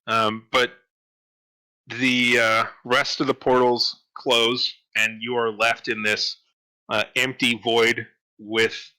But the rest of the portals close, and you are left in this empty void with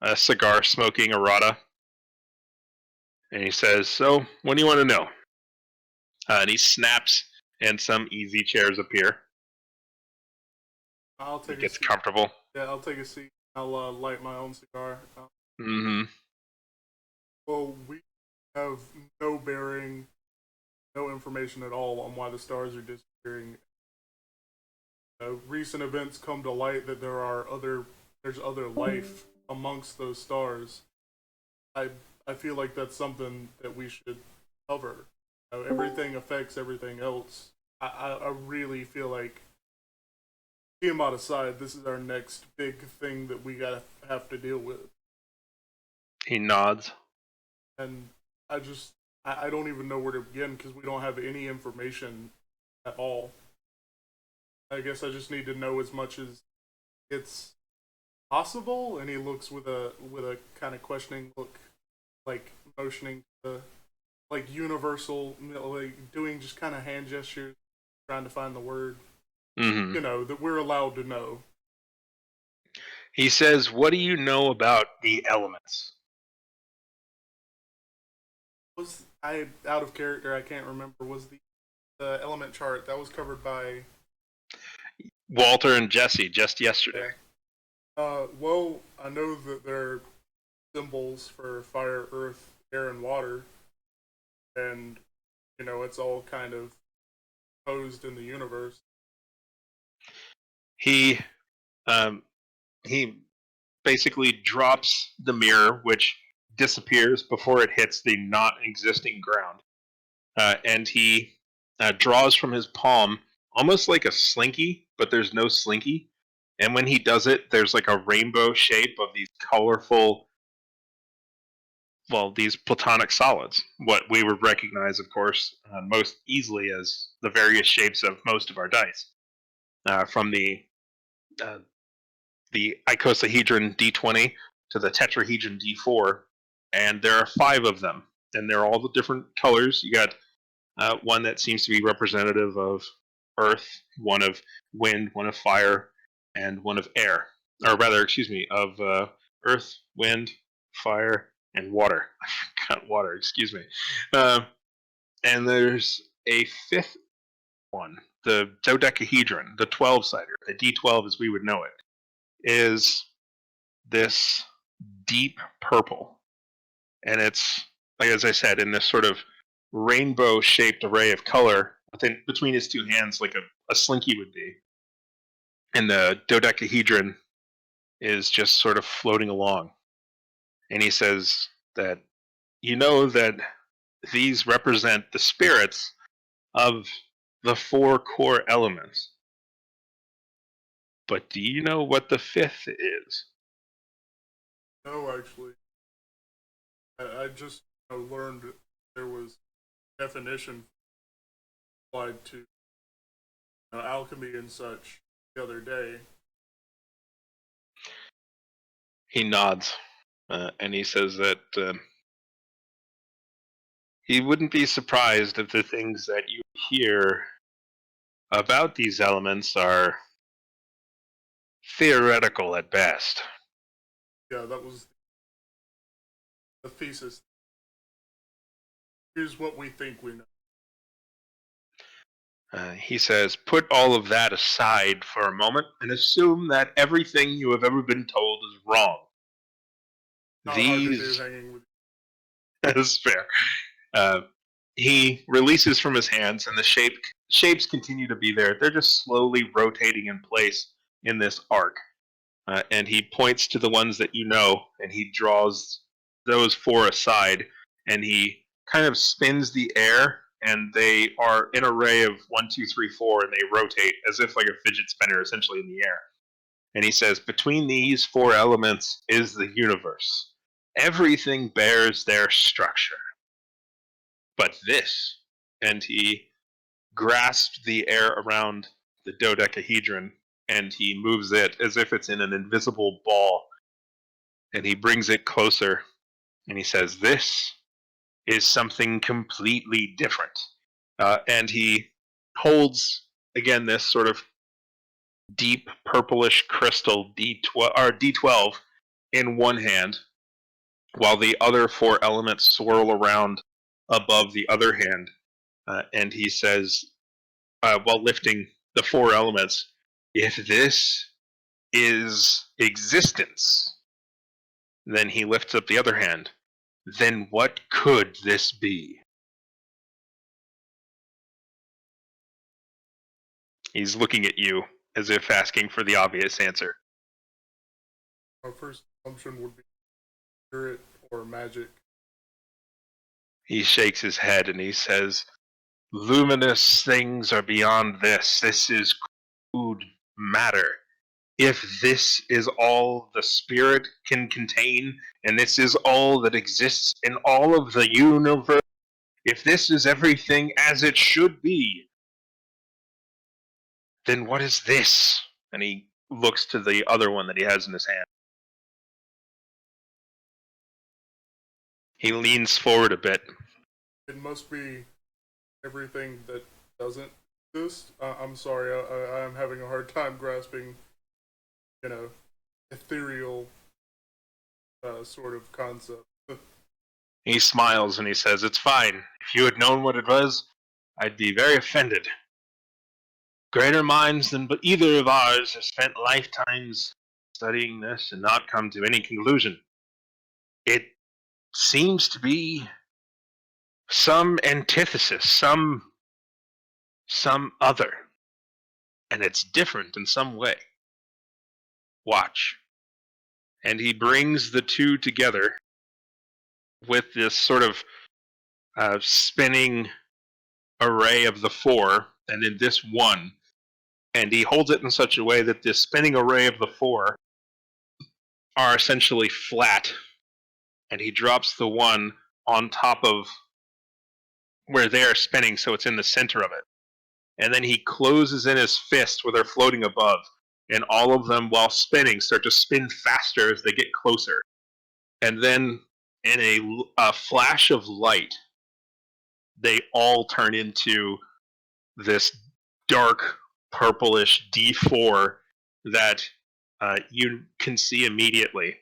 a cigar smoking Arata. And he says, "So, what do you want to know?" And he snaps, and some easy chairs appear. I'll He take a gets seat. comfortable. Yeah, I'll take a seat. I'll light my own cigar. Mm-hmm. Well, we have no bearing, no information at all on why the stars are disappearing. Recent events come to light that there's other life amongst those stars. I I feel like that's something that we should cover. Everything affects everything else. I really feel like, Tiamat aside, this is our next big thing that we gotta have to deal with. He nods. And I don't even know where to begin because we don't have any information at all. I guess I just need to know as much as it's possible. And he looks with a kind of questioning look, like motioning the like universal, like doing just kind of hand gestures, trying to find the word. Mm-hmm. That we're allowed to know. He says, "What do you know about the elements?" Was I out of character? I can't remember. Was the element chart that was covered by Walter and Jesse just yesterday. Well, I know that they're symbols for fire, earth, air, and water, and it's all kind of posed in the universe. He um, he basically drops the mirror, which disappears before it hits the not existing ground. And he draws from his palm almost like a slinky, but there's no slinky. And when he does it, there's like a rainbow shape of these colorful, well, these platonic solids. What we would recognize, of course, most easily as the various shapes of most of our dice, from uh, the icosahedron D20 to the tetrahedron D4, and there are 5 of them, and they're all the different colors. You got one that seems to be representative of earth, one of wind, one of fire, and one of air. Or rather, excuse me, of earth, wind, fire, and water. I forgot water, excuse me. Uh, and there's a 5th one, the dodecahedron, the 12-sider, the D12 as we would know it, is this deep purple. And it's, like as I said, in this sort of rainbow shaped array of color between his two hands, like a slinky would be. And the dodecahedron is just sort of floating along. And he says that you know that these represent the spirits of the 4 core elements. But do you know what the 5th is? No, actually, I just learned that there was definition applied to alchemy and such the other day. He nods, and he says that he wouldn't be surprised if the things that you hear about these elements are theoretical at best. Yeah, that was the thesis. Here's what we think we know. He says, put all of that aside for a moment and assume that everything you have ever been told is wrong. Not hard to do These. hanging with. That's fair. Uh, he releases from his hands, and the shapes continue to be there. They're just slowly rotating in place in this arc. And he points to the ones that you know, and he draws those 4 aside, and he kind of spins the air, and they are an array of 1, 2, 3, 4, and they rotate as if like a fidget spinner, essentially in the air. And he says, between these 4 elements is the universe. Everything bears their structure. But this, and he grasps the air around the dodecahedron, and he moves it as if it's in an invisible ball, and he brings it closer, and he says, this is something completely different. And he holds, again, this sort of deep purplish crystal D12 in one hand, while the other four elements swirl around above the other hand. And he says, while lifting the four elements, if this is existence, then he lifts up the other hand. Then what could this be? He's looking at you as if asking for the obvious answer. My first assumption would be spirit or magic. He shakes his head and he says, luminous things are beyond this. This is crude matter. If this is all the spirit can contain, and this is all that exists in all of the universe, if this is everything as it should be, then what is this? And he looks to the other one that he has in his hand. He leans forward a bit. It must be everything that doesn't exist. I'm sorry, I'm having a hard time grasping, ethereal sort of concept. He smiles and he says, it's fine. If you had known what it was, I'd be very offended. Greater minds than but either of ours have spent lifetimes studying this and not come to any conclusion. It seems to be some antithesis, some other, and it's different in some way. Watch. And he brings the two together with this sort of spinning array of the four, and in this one, and he holds it in such a way that this spinning array of the four are essentially flat, and he drops the one on top of where they are spinning, so it's in the center of it. And then he closes in his fist where they're floating above, and all of them, while spinning, start to spin faster as they get closer. And then, in a flash of light, they all turn into this dark purplish D4 that you can see immediately.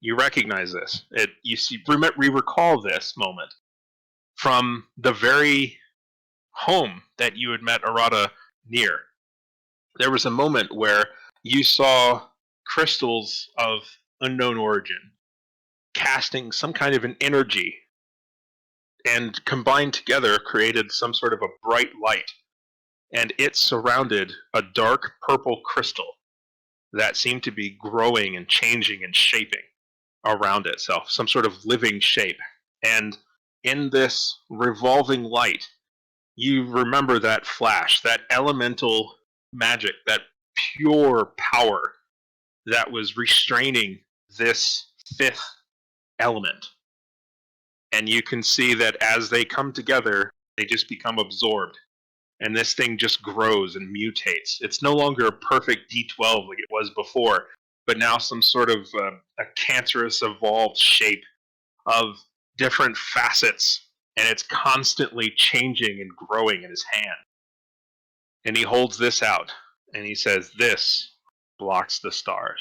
You recognize this. We recall this moment from the very home that you had met Arata near. There was a moment where you saw crystals of unknown origin casting some kind of an energy, and combined together created some sort of a bright light, and it surrounded a dark purple crystal that seemed to be growing and changing and shaping around itself, some sort of living shape. And in this revolving light, you remember that flash, that elemental magic, that pure power that was restraining this fifth element. And you can see that as they come together, they just become absorbed. And this thing just grows and mutates. It's no longer a perfect D12 like it was before, but now some sort of a cancerous evolved shape of different facets, and it's constantly changing and growing in his hand. And he holds this out, and he says, this blocks the stars.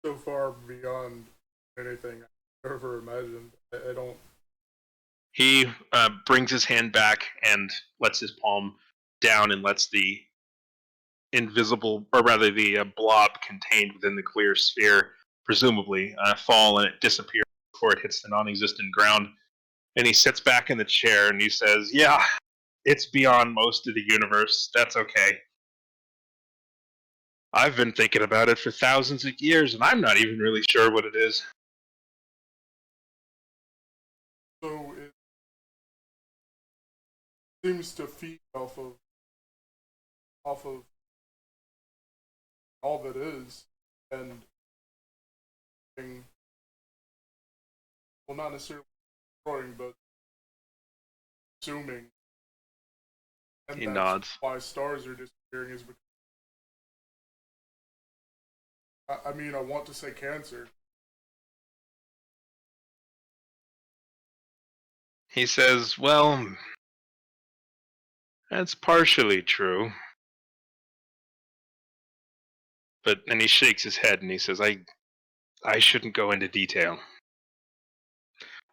So far beyond anything I ever imagined. I don't. He brings his hand back and lets his palm down and lets the invisible, or rather the blob contained within the clear sphere, presumably, fall, and it disappears before it hits the non-existent ground. And he sits back in the chair and he says, yeah, it's beyond most of the universe. That's okay. I've been thinking about it for thousands of years, and I'm not even really sure what it is. So it seems to feed off of all that is, and well, not necessarily destroying, but consuming. And He that's nods. why stars are disappearing, is because I mean, I want to say cancer. He says, well, that's partially true. But then he shakes his head and he says, I shouldn't go into detail.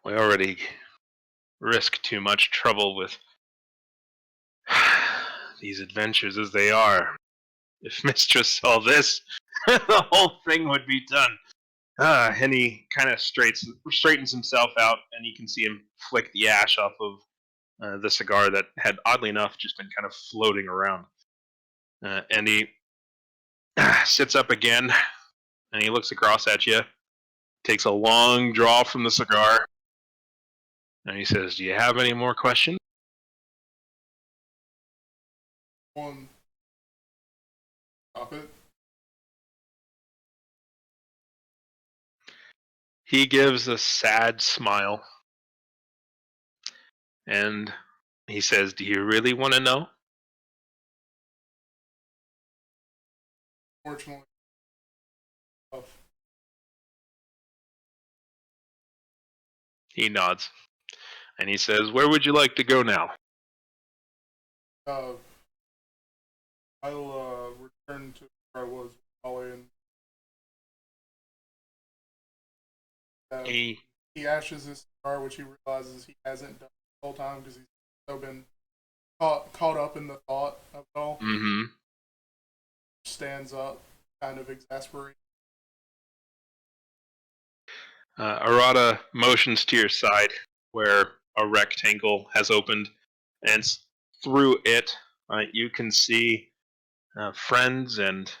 We already risk too much trouble with these adventures as they are. If Mistress saw this, the whole thing would be done. And he kind of straightens himself out, and you can see him flick the ash off of the cigar that had, oddly enough, just been kind of floating around. And he sits up again, and he looks across at you, takes a long draw from the cigar, and he says, do you have any more questions? One, stop it. He gives a sad smile, and he says, do you really want to know? Fortunately, He nods, and he says, where would you like to go now? uh, I'll return to where I was with Ollie, and He he ashes his cigar, which he realizes he hasn't done the whole time because he's so been caught up in the thought of it all. mm-hmm. Stands up, kind of exasperated. Arata motions to your side where a rectangle has opened, and through it you can see friends and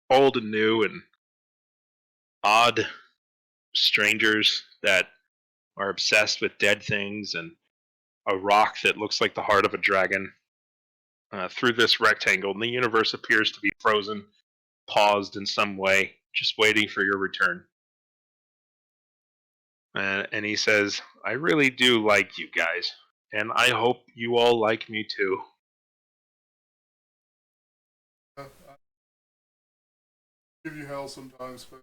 old and new and odd strangers that are obsessed with dead things and a rock that looks like the heart of a dragon. Through this rectangle, and the universe appears to be frozen, paused in some way, just waiting for your return. And he says, I really do like you guys, and I hope you all like me too. I give you hell sometimes, but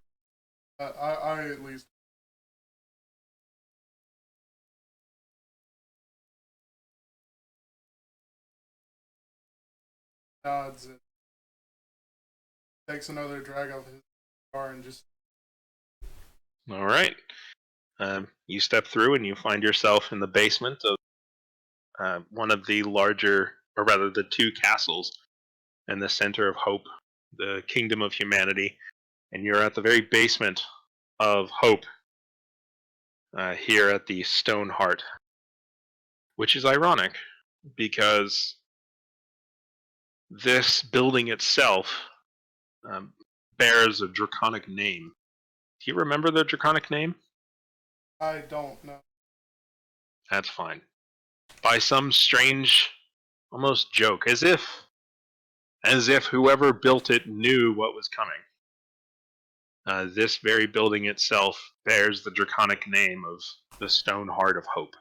I at least nods and takes another drag of his cigar and just All right. You step through and you find yourself in the basement of one of the larger, or rather, the two castles in the center of Hope, the kingdom of humanity. And you're at the very basement of Hope here at the Stone Heart, which is ironic because this building itself um, bears a draconic name. Do you remember the draconic name? I don't know. That's fine. By some strange, almost joke, as if whoever built it knew what was coming. This very building itself bears the draconic name of the Stone Heart of Hope.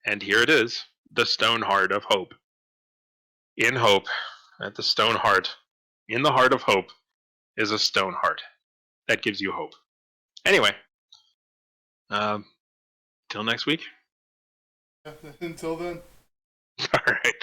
And here it is, the Stone Heart of Hope. In Hope, at the Stone Heart, in the heart of Hope, is a stone heart. That gives you hope. Anyway, till next week. Until then. All right.